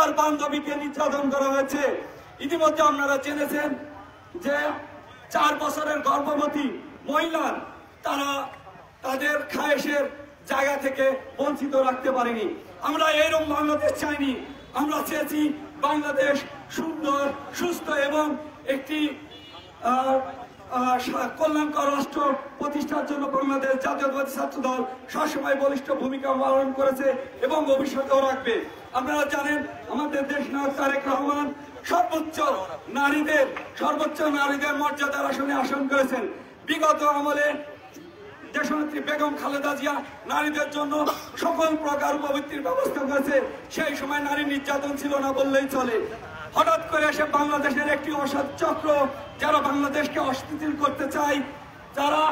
তার বান্ধবীকে নির্যাতন করা হয়েছে। ইতিমধ্যে আপনারা জেনেছেন যে 4 বছরের গর্ভবতী মহিলা তারা তাদের খায়েশের জায়গা থেকে বঞ্চিত রাখতে পারেনি। আমরা এরকম বাংলাদেশ চাইনি। আমরা চেয়েছি বাংলাদেশ সুন্দর, সুস্থ এবং একটি কল্যাণকর রাষ্ট্র প্রতিষ্ঠার জন্য বাংলাদেশ জাতীয়তাবাদী ছাত্র দল সবসময় বলিষ্ঠ ভূমিকা পালন করেছে এবং ভবিষ্যতেও রাখবে। আপনারা জানেন আমাদের দেশ নায়ক তারেক রহমান সর্বোচ্চ নারীদের মর্যাদার আসনে আসন করেছেন। বিগত আমলে দেশনেত্রী বেগম খালেদা জিয়া নারীদের জন্য সকল প্রকার উপবৃত্তির ব্যবস্থা করেছে। সেই সময় নারী নির্যাতন ছিল না বললেই চলে। হঠাৎ করে এসে বাংলাদেশের একটি অসৎ চক্র যারা বাংলাদেশকে অস্থিতিশীল করতে চায়, যারা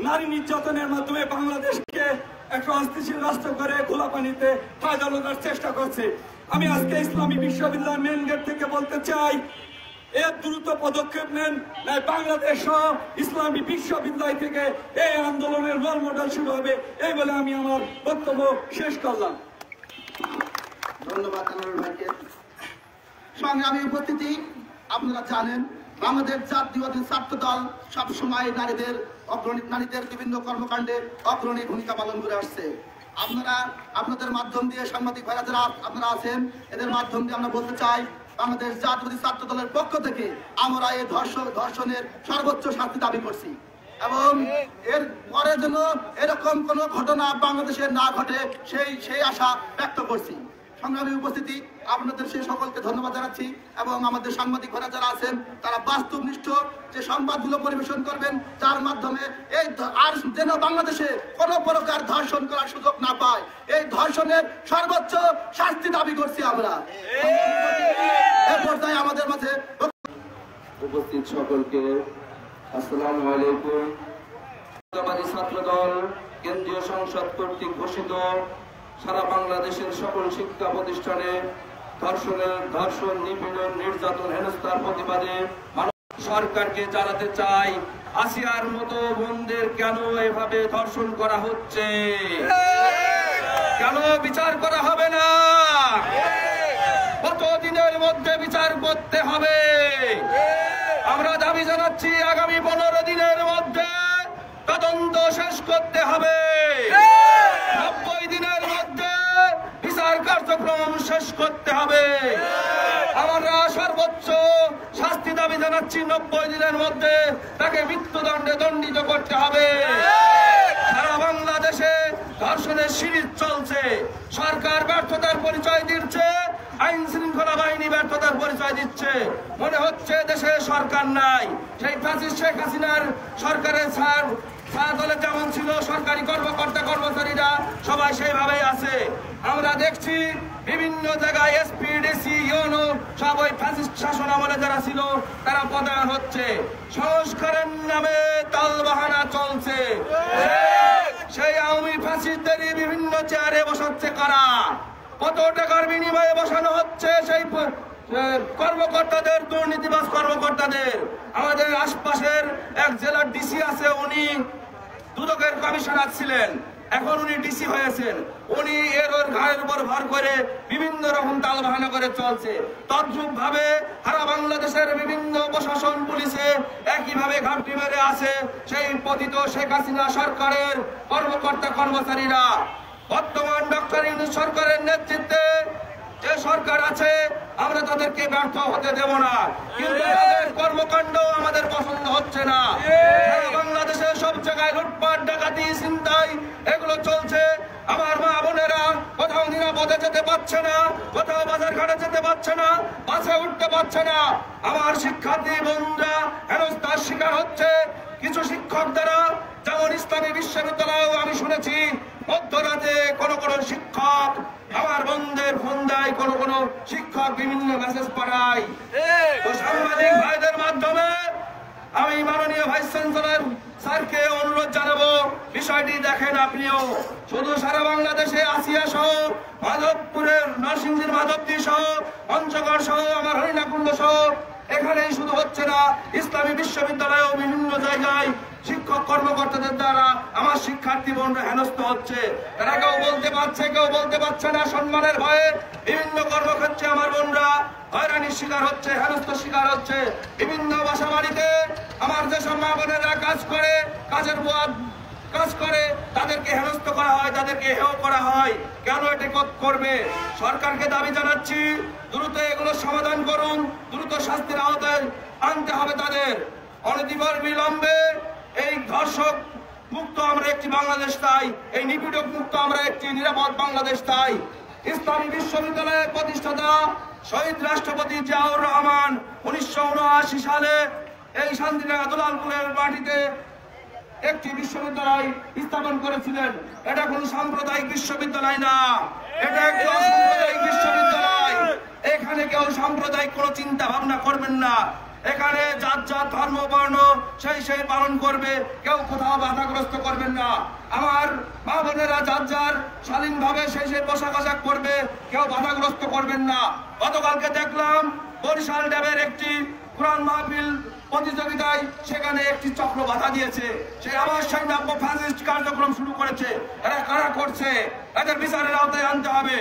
নারী নির্যাতনের মাধ্যমে বাংলাদেশকে একটা অস্থিতিশীল রাষ্ট্র করে খোলা পানিতে ফায়দা লোটার চেষ্টা করছে। আমি আজকে ইসলামী বিশ্ববিদ্যালয় মেন গেট থেকে বলতে চাই, এর দ্রুত পদক্ষেপ নেন, নাই বাংলাদেশ সহ ইসলামী বিশ্ববিদ্যালয় থেকে এই আন্দোলনের রোল মডেল শুরু হবে। এই বলে আমি আমার বক্তব্য শেষ করলাম। ধন্যবাদ আনোয়ার ভাইকে। সংগ্রামী উপস্থিতি, আপনারা জানেন বাংলাদেশ জাতীয়তাবাদী ছাত্র দল সবসময় নারীদের বিভিন্ন কর্মকাণ্ডে অগ্রণী ভূমিকা পালন করে আসছে। আপনাদের মাধ্যম দিয়ে সাংবাদিক ভাইরা যারা আপনারা আছেন, এদের মাধ্যম দিয়ে আমরা বলতে চাই বাংলাদেশ জাতীয়তাবাদী ছাত্র দলের পক্ষ থেকে আমরা এই ধর্ষণের সর্বোচ্চ শাস্তি দাবি করছি এবং এর পরের জন্য এরকম কোন ঘটনা বাংলাদেশে না ঘটে সেই আশা ব্যক্ত করছি। সংগ্রামী উপস্থিতি, আপনাদের সেই সকলকে ধন্যবাদ জানাচ্ছি এবং আমাদের সাংবাদিক ভাইরা যারা আছেন তারা বাস্তবনিষ্ঠ যে সংবাদগুলো পরিবেশন করবেন, যার মাধ্যমে এই আর যেন বাংলাদেশে কোনো প্রকার ধর্ষণ করার সুযোগ না পায়, এই ধর্ষণের সর্বোচ্চ শাস্তি দাবি করছি আমরা। এই পর্যায়ে আমাদের মাঝে উপস্থিত সকলকে আসসালামু আলাইকুম। জাতীয়তাবাদী ছাত্র দল কেন্দ্রীয় সংসদ কর্তৃক ঘোষিত সারা বাংলাদেশের সকল শিক্ষা প্রতিষ্ঠানে ধর্ষণ, নিপীড়ন, নির্যাতন, হেনস্থার প্রতিবাদে সরকারকে জানাতে চাই, আসিয়ার মতো বোনদের কেন এভাবে ধর্ষণ করা হচ্ছে, কেন বিচার করা হবে না, কতদিনের মধ্যে বিচার করতে হবে। আমরা দাবি জানাচ্ছি আগামী 15 দিনের মধ্যে তদন্ত শেষ করতে হবে, 90 দিনের মধ্যে বিচার কার্যক্রম শেষ করতে হবে। আমরা সর্বোচ্চ শাস্তি দাবি জানাচ্ছি, 90 দিনের মধ্যে তাকে মৃত্যুদণ্ডে দণ্ডিত করতে হবে। সারা বাংলাদেশে ধর্ষণের সিরিজ চলছে, সরকার ব্যর্থতার পরিচয় দিচ্ছে, আইন শৃঙ্খলা বাহিনী ব্যর্থতার পরিচয় দিচ্ছে। মনে হচ্ছে দেশে সরকার নাই। সেই ফ্যাসিস্ট শেখ হাসিনার সরকারের ছায়াতলে যেমন ছিল সরকারি কর্মকর্তা কর্মচারীরা সবাই সেইভাবেই আছে। আমরা দেখছি বিভিন্ন জায়গায় এসপি, ডিসি, ইউনো সব ওই ফ্যাসিস্ট শাসন আমলে যারা ছিল তারা পদায়ন হচ্ছে। সংস্কারের নামে তালবাহানা চলছে। সেই আওয়ামী ফ্যাসিস্টদেরই বিভিন্ন চেয়ারে বসাচ্ছে কারা, কত টাকার বিনিময়ে বসানো হচ্ছে সেই কর্মকর্তাদের, দুর্নীতিবাজ কর্মকর্তাদের। আমাদের আশপাশের এক জেলার ডিসি আছে, উনি দুদকের কমিশনার ছিলেন, এখন উনি ডিসি হয়েছেন। উনি ওর ঘাড়ের উপর ভর করে বিভিন্ন রকম তালবাহানা করে চলছে। তদ্রুপ ভাবে সারা বাংলাদেশের বিভিন্ন প্রশাসন, পুলিশে একইভাবে ঘাপটি মেরে আছে সেই পতিত শেখ হাসিনা সরকারের কর্মকর্তা কর্মচারীরা। বর্তমান ডক্টর ইউনূস সরকারের নেতৃত্বে যে সরকার আছে আমরা তাদেরকে ব্যর্থ হতে দেব না, কিন্তু তাদের কর্মকাণ্ড আমাদের পছন্দ হচ্ছে না। বাংলাদেশে সব জায়গায় লুটপাট, ডাকাতি, ছিনতাই এগুলো চলছে। আমার মা বোনেরা কোথাও নিরাপদে যেতে পারছে না, কোথাও বাজার ঘাটে যেতে পারছে না, বাসে উঠতে পারছে না। আমার শিক্ষার্থী বন্ধুরা হেনস্থার শিকার হচ্ছে। কিছু শিক্ষক দ্বারা, যেমন ইসলামী বিশ্ববিদ্যালয়েও আমি শুনেছি মধ্যরাতে কোন শিক্ষক আমার বন্ধের ফোন দেয়, কোন শিক্ষক বিভিন্ন মেসেজ পাঠায়। তো সাংবাদিক ভাইদের মাধ্যমে আমি মাননীয় ভাইস চ্যান্সেলর স্যারকে অনুরোধ জানাবো, বিষয়টি দেখেন আপনিও। শুধু সারা বাংলাদেশে আসিয়া সহ, মাধবপুরের নরসিংদীর মাধবদী সহ, পঞ্চগড় সহ, আমার হরিণাকুণ্ড সহ এখানেই শুধু হচ্ছে না, ইসলামী বিশ্ববিদ্যালয় ও বিভিন্ন জায়গায় শিক্ষক কর্মকর্তাদের দ্বারা আমার শিক্ষার্থী বোনরা হেনস্থ হচ্ছে। তারা কেউ বলতে পারছে, কেউ বলতে পারছে না। সম্মানের ভয়ে বিভিন্ন কর্মক্ষেত্রে আমার বোনরা হয়রানির শিকার হচ্ছে, হেনস্থ শিকার হচ্ছে। বিভিন্ন বাসা বাড়িতে আমার যেসব মা বোনেরা কাজ করে, কাজের কাজ করে, তাদেরকে হেনস্থ করা হয়, তাদেরকে হেয় করা হয়। কেন এটা করবে? সরকারকে দাবি জানাচ্ছি, দ্রুত এগুলো সমাধান করুন, দ্রুত শাস্তির আওতায় আনতে হবে তাদের। অনতিবিলম্বে এই ধর্ষক মুক্ত আমরা একটি বাংলাদেশ চাই, এই নিপীড়ক মুক্ত আমরা একটি নিরাপদ বাংলাদেশ চাই। ইসলামী বিশ্ববিদ্যালয়ের প্রতিষ্ঠাতা শহীদ রাষ্ট্রপতি জিয়াউর রহমান 1979 সালে এই শান্তিনগর দুলালপুরের মাটিতে একটি বিশ্ববিদ্যালয় স্থাপন করেছিলেন। এটা কোন সাম্প্রদায়িক বিশ্ববিদ্যালয় না, এটা একটি অসাম্প্রদায়িক বিশ্ববিদ্যালয়। এখানে কেউ সাম্প্রদায়িক কোনো চিন্তা ভাবনা করবেন না। এখানে যার যার ধর্ম বর্ণ সেই পালন করবে, কেউ কোথাও বাধাগ্রস্ত করবেন না। আমার মা বোনেরা যার যার স্বাধীনভাবে সেই পোশাক আশাক করবে, কেউ বাধাগ্রস্ত করবেন না। গতকালকে দেখলাম বরিশাল ড্যামের একটি কোরআন মাহফিল প্রতিযোগিতায় সেখানে একটি চক্র বাধা দিয়েছে। সে আবার সেই নব্য ফ্যাসিস্ট কার্যক্রম শুরু করেছে। এরা কারা করছে? এদের বিচারের আওতায় আনতে হবে।